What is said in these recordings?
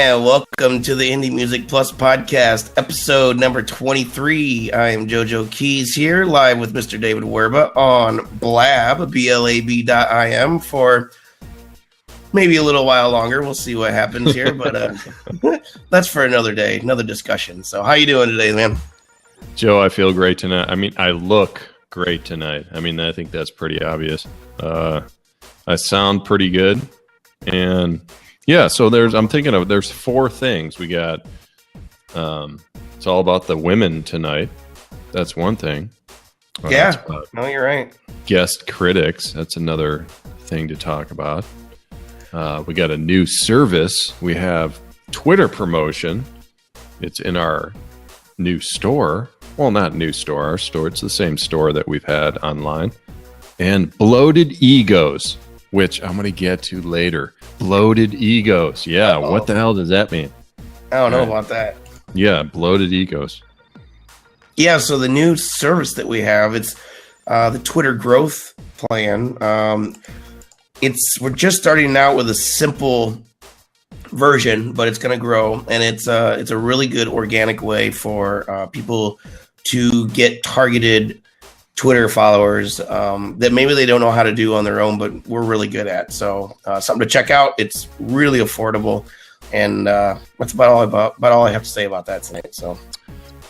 And welcome to the Indie Music Plus podcast, episode number 23. I am JoJo Keys here, live with Mr. David Werba on Blab, blab.im, for maybe a little while longer. We'll see what happens here, but that's for another day, another discussion. So how you doing today, man? Joe, I feel great tonight. I mean, I look great tonight. I mean, I think that's pretty obvious. I sound pretty good. And yeah, so there's four things. We got, it's all about the women tonight. That's one thing. Yeah, no, you're right. Guest critics. That's another thing to talk about. We got a new service. We have Twitter promotion. It's in our new store. Well, not new store, our store. It's the same store that we've had online. And bloated egos, which I'm going to get to later. Bloated egos. Yeah, Uh-oh. What the hell does that mean? I don't know about that. Yeah, bloated egos. Yeah, so the new service that we have, it's the Twitter growth plan. We're just starting out with a simple version, but it's going to grow, and it's a really good organic way for people to get targeted Twitter followers that maybe they don't know how to do on their own, but we're really good at. So something to check out. It's really affordable, and that's about all I have to say about that tonight. So.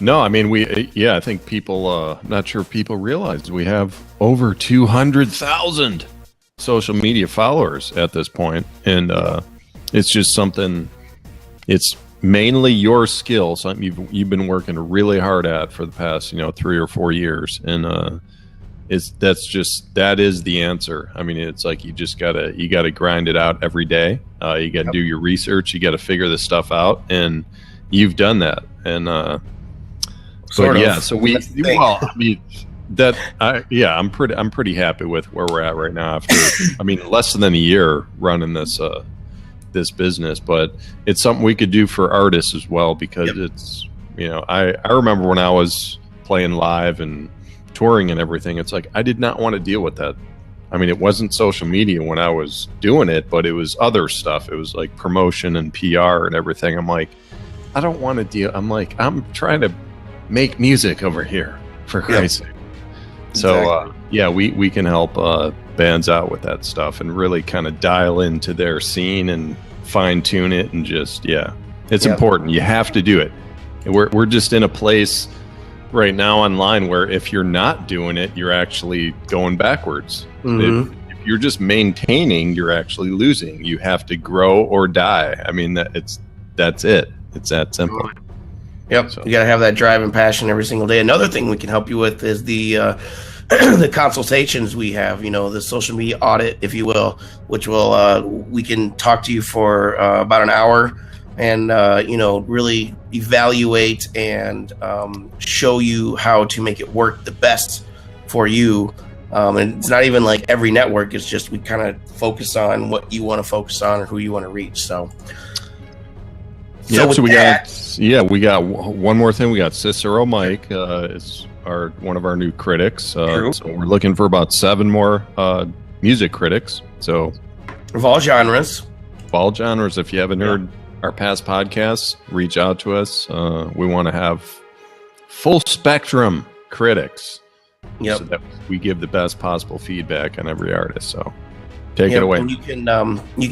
No, I mean, I think people, not sure if people realize we have over 200,000 social media followers at this point. And it's just something, it's mainly your skill, something you've been working really hard at for the past, 3 or 4 years. And that is the answer. I mean, it's like you gotta grind it out every day. You gotta do your research, you gotta figure this stuff out, and you've done that. And I'm pretty happy with where we're at right now after less than a year running this business, but it's something we could do for artists as well, because it's, I remember when I was playing live and touring and everything, it's like I did not want to deal with that. I mean, it wasn't social media when I was doing it, but it was other stuff. It was like promotion and PR and everything. I'm like, I don't want to deal. I'm trying to make music over here, for Christ's sake. So we can help bands out with that stuff and really kind of dial into their scene and fine tune it, and just it's important. You have to do it. We're just in a place right now online where if you're not doing it, you're actually going backwards. Mm-hmm. If you're just maintaining, you're actually losing. You have to grow or die. I mean, that's it. It's that simple. Yep, so you got to have that drive and passion every single day. Another thing we can help you with is the the consultations we have, the social media audit, if you will, which will we can talk to you for about an hour and really evaluate and show you how to make it work the best for you. And it's not even like every network. It's just we kind of focus on what you want to focus on or who you want to reach. So. We got one more thing. We got Cicero Mike is one of our new critics. So we're looking for about 7 more music critics. So of all genres. If you haven't heard our past podcasts, reach out to us. We want to have full spectrum critics. Yep. So that we give the best possible feedback on every artist. So take it away. And you can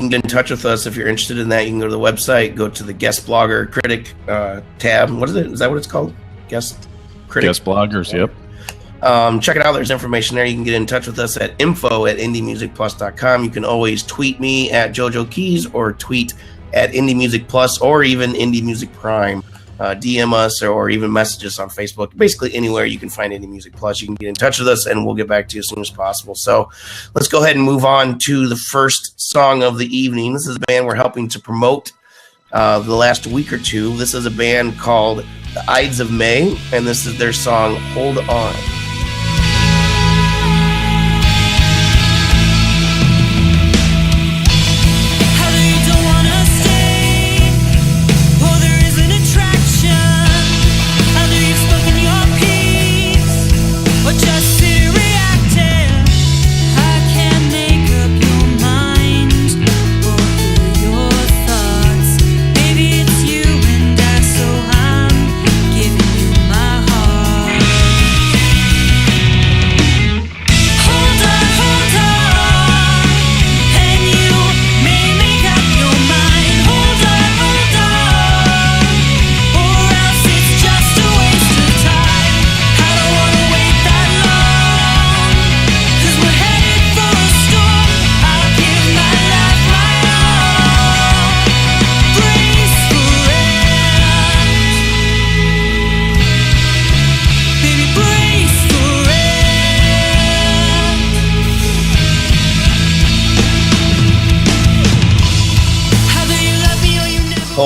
get in touch with us if you're interested in that. You can go to the website, go to the guest blogger critic tab. What is it? Is that what it's called? Guest critic. Guest bloggers. Yep. Check it out. There's information there. You can get in touch with us at info@indiemusicplus.com. You can always tweet me at JoJo Keys or tweet at Indie Music Plus or even Indie Music Prime. DM us or even message us on Facebook. Basically anywhere you can find Indie Music Plus, you can get in touch with us and we'll get back to you as soon as possible. So let's go ahead and move on to the first song of the evening. This is a band we're helping to promote the last week or two. This is a band called the Ides of Mae, and this is their song, Hold On. Baby,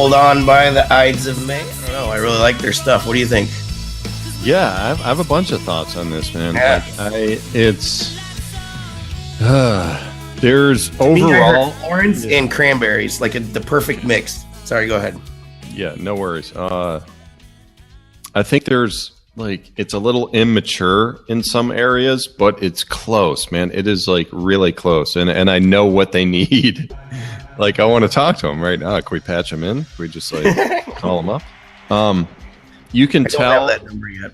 Hold On by the Ides of May. I don't know. I really like their stuff. What do you think? Yeah, I have a bunch of thoughts on this, man. Yeah. There's overall Florence and cranberries, like the perfect mix. Sorry, go ahead. Yeah, no worries. I think there's it's a little immature in some areas, but it's close, man. It is really close, and I know what they need. I want to talk to them right now. Can we patch them in? Can we just call them up? You can tell that number yet.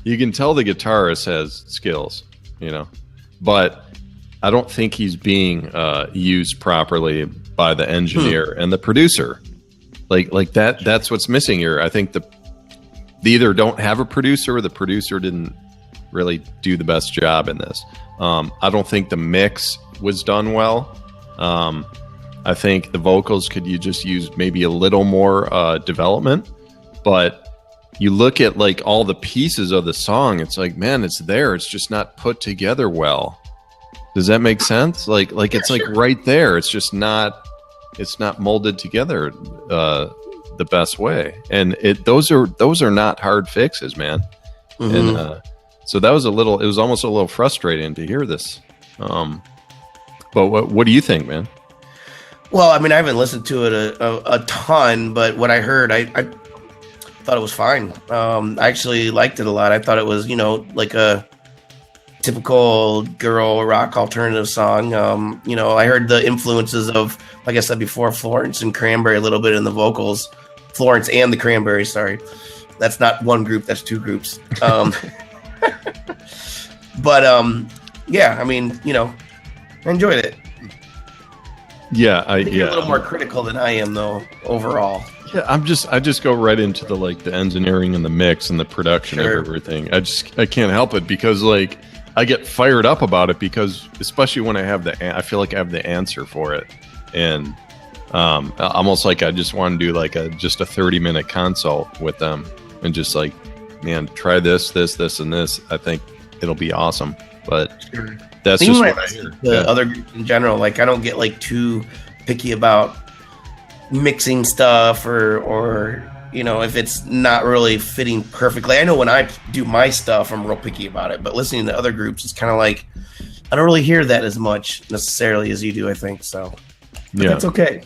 You can tell the guitarist has skills, but I don't think he's being used properly by the engineer and the producer. That's what's missing here. I think they either don't have a producer or the producer didn't really do the best job in this. I don't think the mix was done well. I think the vocals you just use maybe a little more development, but you look at all the pieces of the song, it's man, it's there. It's just not put together well. Does that make sense? It's right there. It's just not, it's not molded together the best way. And those are not hard fixes, man. Mm-hmm. And so that was it was almost a little frustrating to hear this. But what do you think, man? Well, I mean, I haven't listened to it a ton, but what I heard, I thought it was fine. I actually liked it a lot. I thought it was, like a typical girl rock alternative song. I heard the influences of, like I said before, Florence and Cranberry a little bit in the vocals. Florence and the Cranberries, sorry. That's not one group, that's two groups. But yeah, I mean, I enjoyed it. Yeah, You're a little more critical than I am, though, overall. Yeah, I just go right into the engineering and the mix and the production of everything. I can't help it because I get fired up about it because especially when I feel like I have the answer for it, and almost I just want to do just a 30-minute consult with them and just man, try this, and this. I think it'll be awesome, but. That's just what I hear. The other groups in general, I don't get too picky about mixing stuff or if it's not really fitting perfectly. I know when I do my stuff, I'm real picky about it, but listening to other groups, it's kind of I don't really hear that as much necessarily as you do, I think. So that's okay.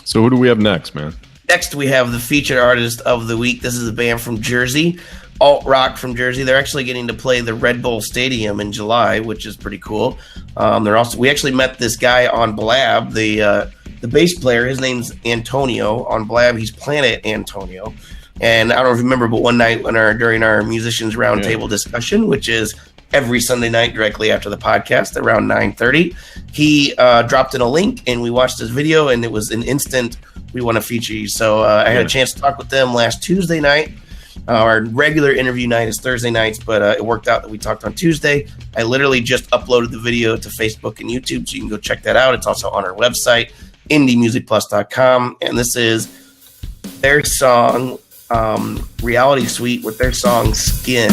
So who do we have next, man? Next, we have the featured artist of the week. This is a band from Jersey. Alt rock from Jersey. They're actually getting to play the Red Bull Stadium in July, which is pretty cool. We actually met this guy on Blab, the bass player. His name's Antonio. On Blab, he's Planet Antonio. And I don't know if you remember, but one night during our musicians roundtable discussion, which is every Sunday night directly after the podcast around 9:30, he dropped in a link and we watched his video, and it was an instant. We want to feature you. So I had a chance to talk with them last Tuesday night. Our regular interview night is Thursday nights, but it worked out that we talked on Tuesday. I literally just uploaded the video to Facebook and YouTube, so you can go check that out. It's also on our website, indiemusicplus.com. And this is their song, Reality Suite, with their song Skin.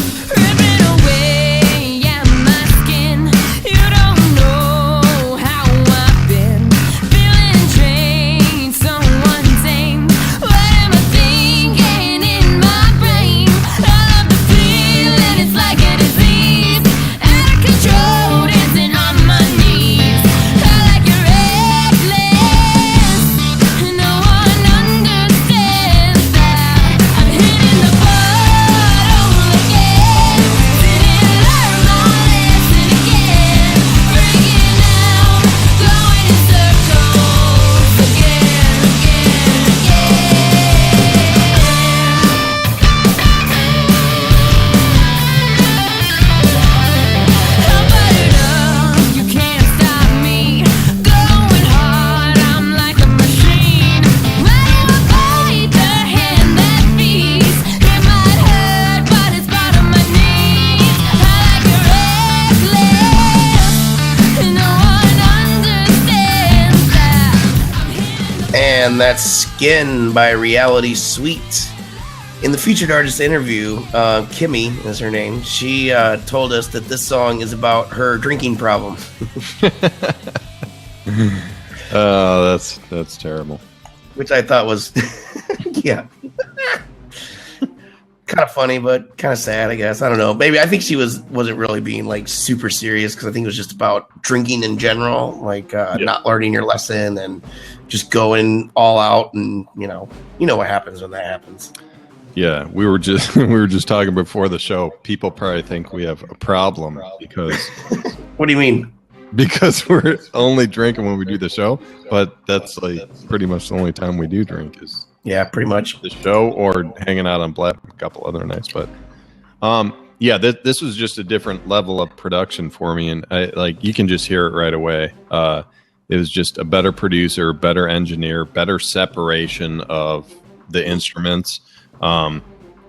And that's Skin by Reality Suite. In the featured artist interview, Kimmy is her name. She told us that this song is about her drinking problem. Oh, that's terrible. which I thought was, yeah, kind of funny, but kind of sad, I guess. I don't know. Maybe I think she wasn't really being like super serious because I think it was just about drinking in general, like not learning your lesson and just going all out, and you know what happens when that happens. Yeah, we were just talking before the show. People probably think we have a problem because. What do you mean? Because we're only drinking when we do the show, but that's like pretty much the only time we do drink is pretty much the show or hanging out on Black a couple other nights. But this was just a different level of production for me, and you can just hear it right away. It was just a better producer, better engineer, better separation of the instruments. So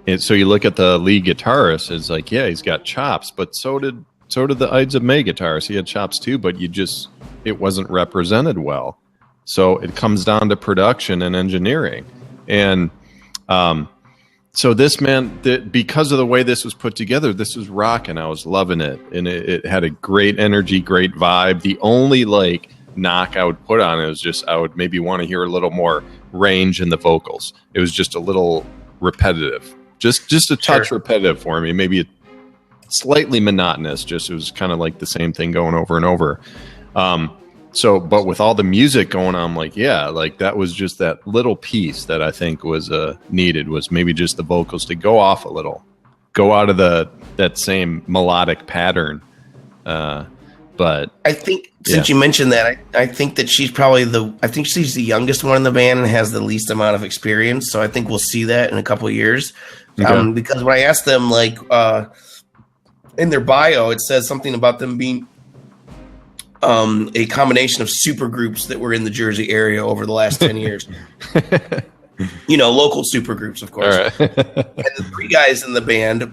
you look at the lead guitarist, it's like, yeah, he's got chops, but so did the Ides of Mae guitarist. He had chops too, but it wasn't represented well. So it comes down to production and engineering. And so this man, because of the way this was put together, this was rocking. I was loving it. And it had a great energy, great vibe. The only knock I would put on it was just I would maybe want to hear a little more range in the vocals. It was just a little repetitive. Just a touch repetitive for me. Maybe slightly monotonous. It was kind of like the same thing going over and over. But with all the music going on, that was just that little piece that I think was needed, was maybe just the vocals to go off a little, go out of that same melodic pattern. But I think since you mentioned that, I think that she's probably she's the youngest one in the band and has the least amount of experience. So I think we'll see that in a couple of years. Okay. Because when I asked them, in their bio, it says something about them being a combination of super groups that were in the Jersey area over the last 10 years. Local super groups, of course. Right. And the three guys in the band,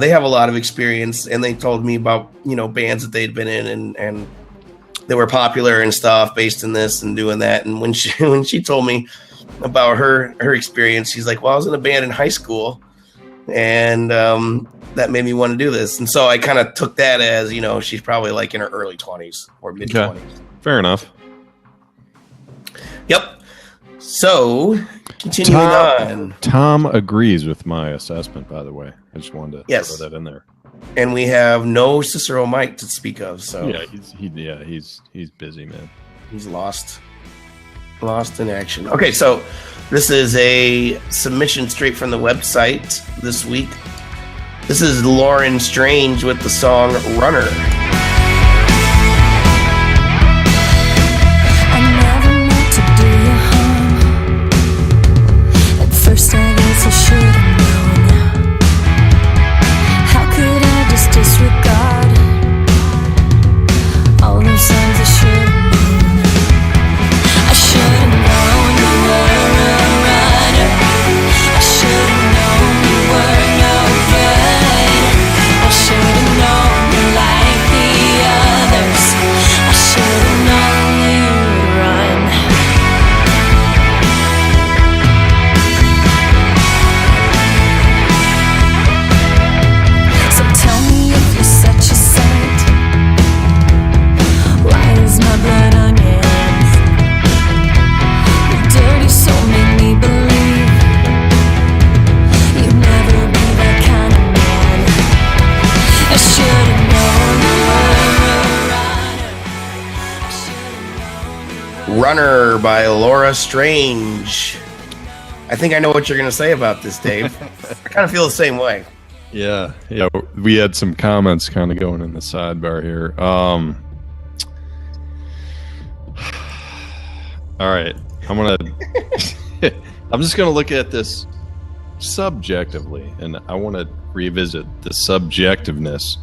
they have a lot of experience, and they told me about, bands that they'd been in and they were popular and stuff based in this and doing that. And when she told me about her experience, she's like, well, I was in a band in high school, and that made me want to do this. And so I kind of took that as, she's probably in her early 20s or mid 20s. Okay. Fair enough. Yep. So continuing on. Tom agrees with my assessment, by the way. I just wanted to throw that in there. And we have no Cicero Mike to speak of. So yeah, he's busy, man. He's lost in action. Okay, so this is a submission straight from the website this week. This is Lauren Strange with the song Runner. Runner by Laura Strange. I think I know what you're going to say about this, Dave. I kind of feel the same way. Yeah. We had some comments kind of going in the sidebar here. All right. I'm just going to look at this subjectively, and I want to revisit the subjectiveness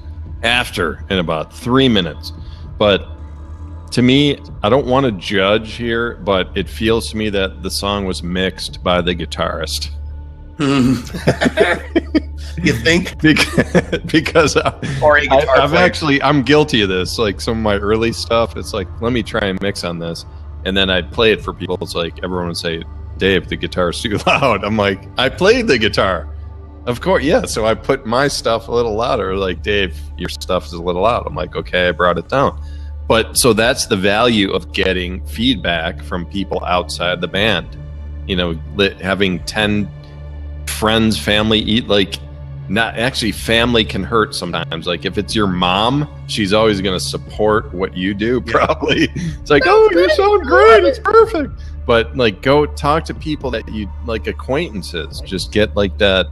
in about 3 minutes. But to me, I don't want to judge here, but it feels to me that the song was mixed by the guitarist. You think? Because I'm guilty of this. Some of my early stuff, it's let me try and mix on this. And then I play it for people. It's everyone would say, Dave, the guitar's too loud. I'm like, I played the guitar. Of course, yeah. So I put my stuff a little louder. Dave, your stuff is a little loud. I'm like, okay, I brought it down. But so that's the value of getting feedback from people outside the band. having 10 friends, family eat, like, not actually, family can hurt sometimes. Like, if it's your mom, she's always going to support what you do, probably. It's like, oh, you sound great, it's perfect. But like, go talk to people that you like, acquaintances. Just get like that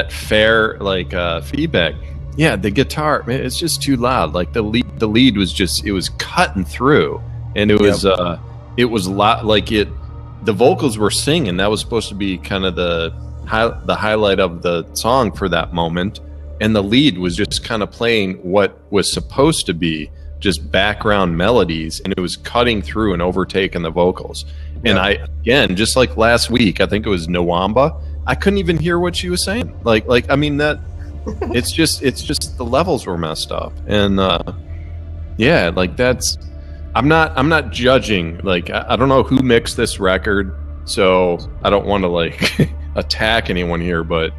fair like feedback. Yeah, the guitar, man, it's just too loud. Like the lead was just, it was cutting through, and it was loud. Like the vocals were singing. That was supposed to be kind of the highlight of the song for that moment, and the lead was just kind of playing what was supposed to be just background melodies, and it was cutting through and overtaking the vocals. And again, just like last week, I think it was Nwamba, I couldn't even hear what she was saying. Like I mean, that it's just the levels were messed up. And like, that's, I'm not judging. Like, I don't know who mixed this record, so I don't want to like attack anyone here, but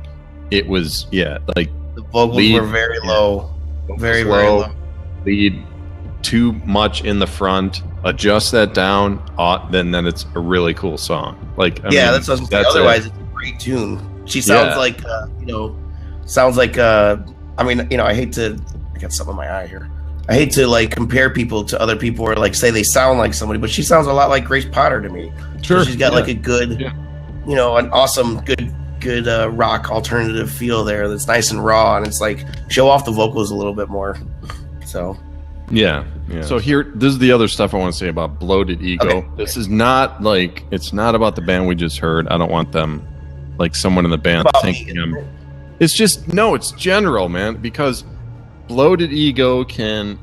it was, like, the vocals were very low, very low. Lead too much in the front. Adjust that down, then it's a really cool song. Like, I mean, that's what I was gonna say. Otherwise, it's a great tune. She sounds like I mean, I hate to, I got something in my eye here. I hate to like compare people to other people or like say they sound like somebody, but she sounds a lot like Grace Potter to me. Sure, so she's got like a good, an awesome, good rock alternative feel there that's nice and raw, and it's like show off the vocals a little bit more. So yeah. So this is the other stuff I want to say about Bloated Ego. Okay. This is not like, it's not about the band we just heard. I don't want them, like, someone in the band thinking it's just, no, it's general, man, because Bloated Ego can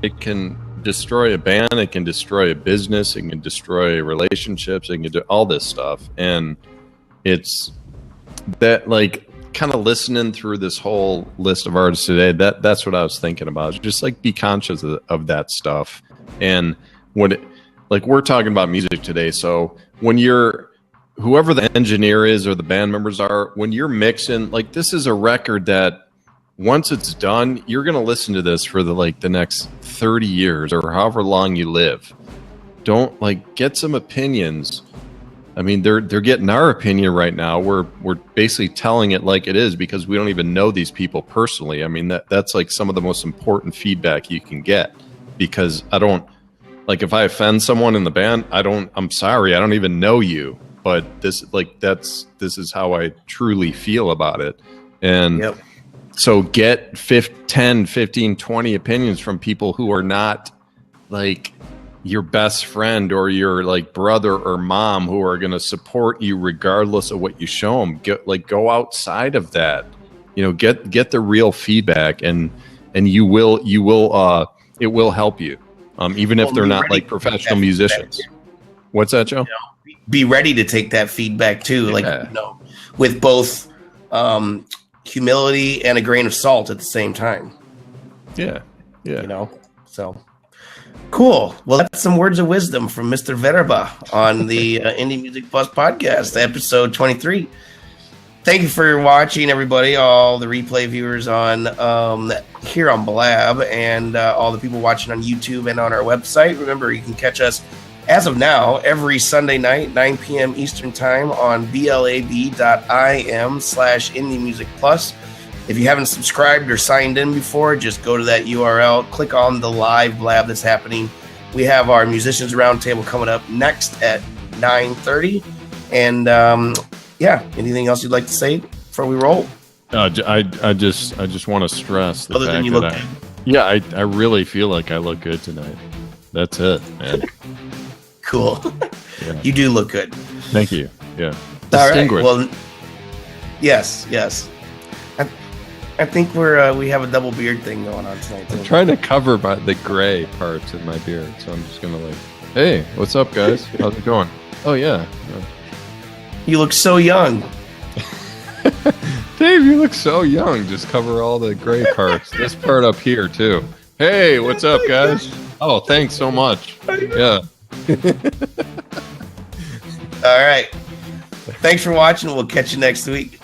destroy a band, it can destroy a business, it can destroy relationships, it can do all this stuff. And it's that, like, kind of listening through this whole list of artists today, that's what I was thinking about. Just like, be conscious of that stuff. And like, we're talking about music today, so when you're, whoever the engineer is or the band members are, when you're mixing, like, this is a record that once it's done, you're going to listen to this for the next 30 years or however long you live. Don't, like, get some opinions. I mean, they're getting our opinion right now. We're basically telling it like it is, because we don't even know these people personally. I mean, that's like some of the most important feedback you can get, because I don't, like, if I offend someone in the band, I'm sorry, I don't even know you, but this is how I truly feel about it. And so get 10, 15, 20 opinions from people who are not like your best friend or your like brother or mom, who are going to support you regardless of what you show them. Go outside of that, get the real feedback, and it will help you. Even if they're not like professional musicians. What's that, Joe? Be ready to take that feedback too. Like, with both, humility and a grain of salt at the same time. Yeah. So cool. Well, that's some words of wisdom from Mr. Verba on the Indie Music Plus podcast, episode 23. Thank you for watching, everybody, all the replay viewers on here on Blab, and all the people watching on YouTube and on our website. Remember, you can catch us as of now every Sunday night, 9 p.m. Eastern Time on blab.im/Indie Music Plus. If you haven't subscribed or signed in before, just go to that URL, click on the live Blab that's happening. We have our Musicians Roundtable coming up next at 9:30. And anything else you'd like to say before we roll? I just want to stress the Other fact than you that look good. Yeah, I really feel like I look good tonight. That's it, man. Cool. Yeah. You do look good. Thank you. Yeah. All right. Well, yes. I think we have a double beard thing going on tonight. I'm trying to cover the gray parts in my beard, so I'm just gonna like, hey, what's up, guys? How's it going? Oh yeah. You look so young. Dave, you look so young. Just cover all the gray parts. This part up here too. Hey, what's up, guys? Oh, thanks so much. Yeah. All right. Thanks for watching. We'll catch you next week.